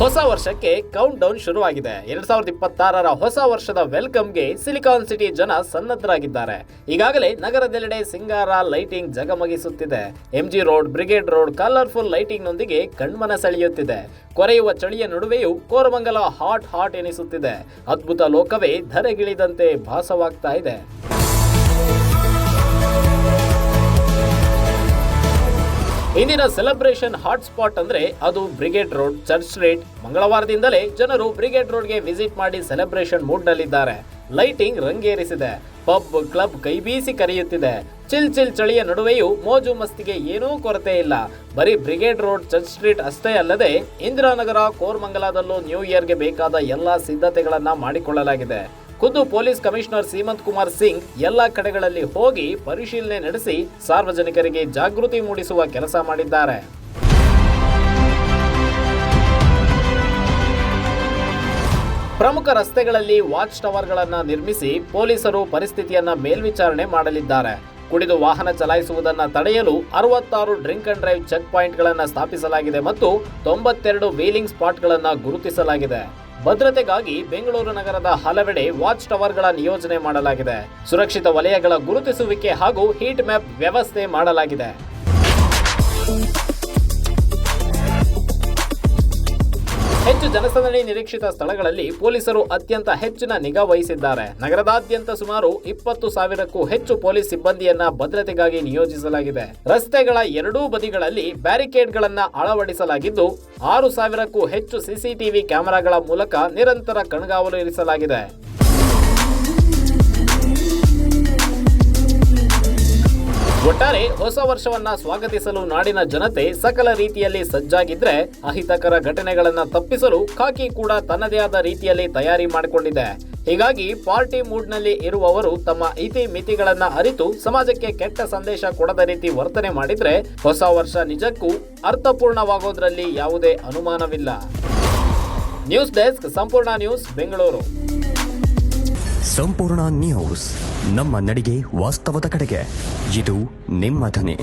ಹೊಸ ವರ್ಷಕ್ಕೆ count down ಶುರುವಾಗಿದೆ. 2026ರ ಹೊಸ ವರ್ಷದ ವೆಲ್ಕಮ್ಗೆ ಸಿಲಿಕಾನ್ ಸಿಟಿ ಜನ ಸನ್ನದ್ಧರಾಗಿದ್ದಾರೆ. ಈಗಾಗಲೇ ನಗರದೆಲ್ಲೆಡೆ ಸಿಂಗಾರ ಲೈಟಿಂಗ್ ಜಗಮಗಿಸುತ್ತಿದೆ. MG Road, Brigade Road colourful lighting ನೊಂದಿಗೆ ಕಣ್ಮನ ಸೆಳೆಯುತ್ತಿದೆ. ಕೊರೆಯುವ ಚಳಿಯ ನಡುವೆಯೂ ಕೋರಮಂಗಲ ಹಾಟ್ ಎನಿಸುತ್ತಿದೆ. ಅದ್ಭುತ ಲೋಕವೇ ಧರೆಗಿಳಿದಂತೆ ಭಾಸವಾಗ್ತಾ ಇದೆ. ಇಂದಿನ ಸೆಲೆಬ್ರೇಷನ್ ಹಾಟ್ ಸ್ಪಾಟ್ ಅಂದ್ರೆ ಅದು ಬ್ರಿಗೇಡ್ ರೋಡ್, ಚರ್ಚ್ ಸ್ಟ್ರೀಟ್. ಮಂಗಳವಾರದಿಂದಲೇ ಜನರು ಬ್ರಿಗೇಡ್ ರೋಡ್ಗೆ ವಿಸಿಟ್ ಮಾಡಿ ಸೆಲೆಬ್ರೇಷನ್ ಮೂಡ್ ನಲ್ಲಿದ್ದಾರೆ. ಲೈಟಿಂಗ್ ರಂಗೇರಿಸಿದೆ. ಪಬ್, ಕ್ಲಬ್ ಕೈಬೀಸಿ ಕರೆಯುತ್ತಿದೆ. ಚಿಲ್ ಚಳಿಯ ನಡುವೆಯೂ ಮೋಜು ಮಸ್ತಿಗೆ ಏನೂ ಕೊರತೆ ಇಲ್ಲ. ಬರೀ ಬ್ರಿಗೇಡ್ ರೋಡ್, ಚರ್ಚ್ ಸ್ಟ್ರೀಟ್ ಅಷ್ಟೇ ಅಲ್ಲದೆ ಇಂದಿರಾನಗರ, ಕೋರಮಂಗಲದಲ್ಲೂ ನ್ಯೂ ಇಯರ್ಗೆ ಬೇಕಾದ ಎಲ್ಲಾ ಸಿದ್ಧತೆಗಳನ್ನ ಮಾಡಿಕೊಳ್ಳಲಾಗಿದೆ. ಖುದ್ದು ಪೊಲೀಸ್ ಕಮಿಷನರ್ ಸೀಮಂತ್ ಕುಮಾರ್ ಸಿಂಗ್ ಎಲ್ಲ ಕಡೆಗಳಲ್ಲಿ ಹೋಗಿ ಪರಿಶೀಲನೆ ನಡೆಸಿ ಸಾರ್ವಜನಿಕರಿಗೆ ಜಾಗೃತಿ ಮೂಡಿಸುವ ಕೆಲಸ ಮಾಡಿದ್ದಾರೆ. ಪ್ರಮುಖ ರಸ್ತೆಗಳಲ್ಲಿ ವಾಚ್ ಟವರ್ಗಳನ್ನು ನಿರ್ಮಿಸಿ ಪೊಲೀಸರು ಪರಿಸ್ಥಿತಿಯನ್ನ ಮೇಲ್ವಿಚಾರಣೆ ಮಾಡಲಿದ್ದಾರೆ. ಕುಡಿದು ವಾಹನ ಚಲಾಯಿಸುವುದನ್ನು ತಡೆಯಲು 66 ಡ್ರಿಂಕ್ ಅಂಡ್ ಡ್ರೈವ್ ಚೆಕ್ ಪಾಯಿಂಟ್ಗಳನ್ನು ಸ್ಥಾಪಿಸಲಾಗಿದೆ ಮತ್ತು 92 ವೀಲಿಂಗ್ ಸ್ಪಾಟ್ಗಳನ್ನು ಗುರುತಿಸಲಾಗಿದೆ. ಭದ್ರತೆಗಾಗಿ ಬೆಂಗಳೂರು ನಗರದ ಹಲವೆಡೆ ವಾಚ್ ಟವರ್ಗಳ ನಿಯೋಜನೆ ಮಾಡಲಾಗಿದೆ. ಸುರಕ್ಷಿತ ವಲಯಗಳ ಗುರುತಿಸುವಿಕೆ ಹಾಗೂ ಹೀಟ್ ಮ್ಯಾಪ್ ವ್ಯವಸ್ಥೆ ಮಾಡಲಾಗಿದೆ. ಹೆಚ್ಚು ಜನಸಂದಣಿ ನಿರೀಕ್ಷಿತ ಸ್ಥಳಗಳಲ್ಲಿ ಪೊಲೀಸರು ಅತ್ಯಂತ ಹೆಚ್ಚಿನ ನಿಗಾ ವಹಿಸಿದ್ದಾರೆ. ನಗರದಾದ್ಯಂತ ಸುಮಾರು 20,000ಕ್ಕೂ ಹೆಚ್ಚು ಪೊಲೀಸ್ ಸಿಬ್ಬಂದಿಯನ್ನ ಭದ್ರತೆಗಾಗಿ ನಿಯೋಜಿಸಲಾಗಿದೆ. ರಸ್ತೆಗಳ ಎರಡೂ ಬದಿಗಳಲ್ಲಿ ಬ್ಯಾರಿಕೇಡ್ಗಳನ್ನ ಅಳವಡಿಸಲಾಗಿದ್ದು 6,000ಕ್ಕೂ ಹೆಚ್ಚು ಸಿಸಿಟಿವಿ ಕ್ಯಾಮೆರಾಗಳ ಮೂಲಕ ನಿರಂತರ ಕಣ್ಗಾವಲು ಇರಿಸಲಾಗಿದೆ. ಒಟ್ಟಾರೆ ಹೊಸ ವರ್ಷವನ್ನ ಸ್ವಾಗತಿಸಲು ನಾಡಿನ ಜನತೆ ಸಕಲ ರೀತಿಯಲ್ಲಿ ಸಜ್ಜಾಗಿದ್ರೆ, ಅಹಿತಕರ ಘಟನೆಗಳನ್ನ ತಪ್ಪಿಸಲು ಖಾಕಿ ಕೂಡ ತನ್ನದೇ ಆದ ರೀತಿಯಲ್ಲಿ ತಯಾರಿ ಮಾಡಿಕೊಂಡಿದೆ. ಹೀಗಾಗಿ ಪಾರ್ಟಿ ಮೂಡ್ನಲ್ಲಿ ಇರುವವರು ತಮ್ಮ ಇತಿ ಮಿತಿಗಳನ್ನ ಅರಿತು ಸಮಾಜಕ್ಕೆ ಕೆಟ್ಟ ಸಂದೇಶ ಕೊಡದ ರೀತಿ ವರ್ತನೆ ಮಾಡಿದ್ರೆ ಹೊಸ ವರ್ಷ ನಿಜಕ್ಕೂ ಅರ್ಥಪೂರ್ಣವಾಗೋದ್ರಲ್ಲಿ ಯಾವುದೇ ಅನುಮಾನವಿಲ್ಲ. ನ್ಯೂಸ್ ಡೆಸ್ಕ್, ಸಂಪೂರ್ಣ ನ್ಯೂಸ್, ಬೆಂಗಳೂರು. ಸಂಪೂರ್ಣ ನ್ಯೂಸ್, ನಮ್ಮ ನಡಿಗೆ ವಾಸ್ತವದ ಕಡೆಗೆ. ಇದು ನಿಮ್ಮ ಧ್ವನಿ.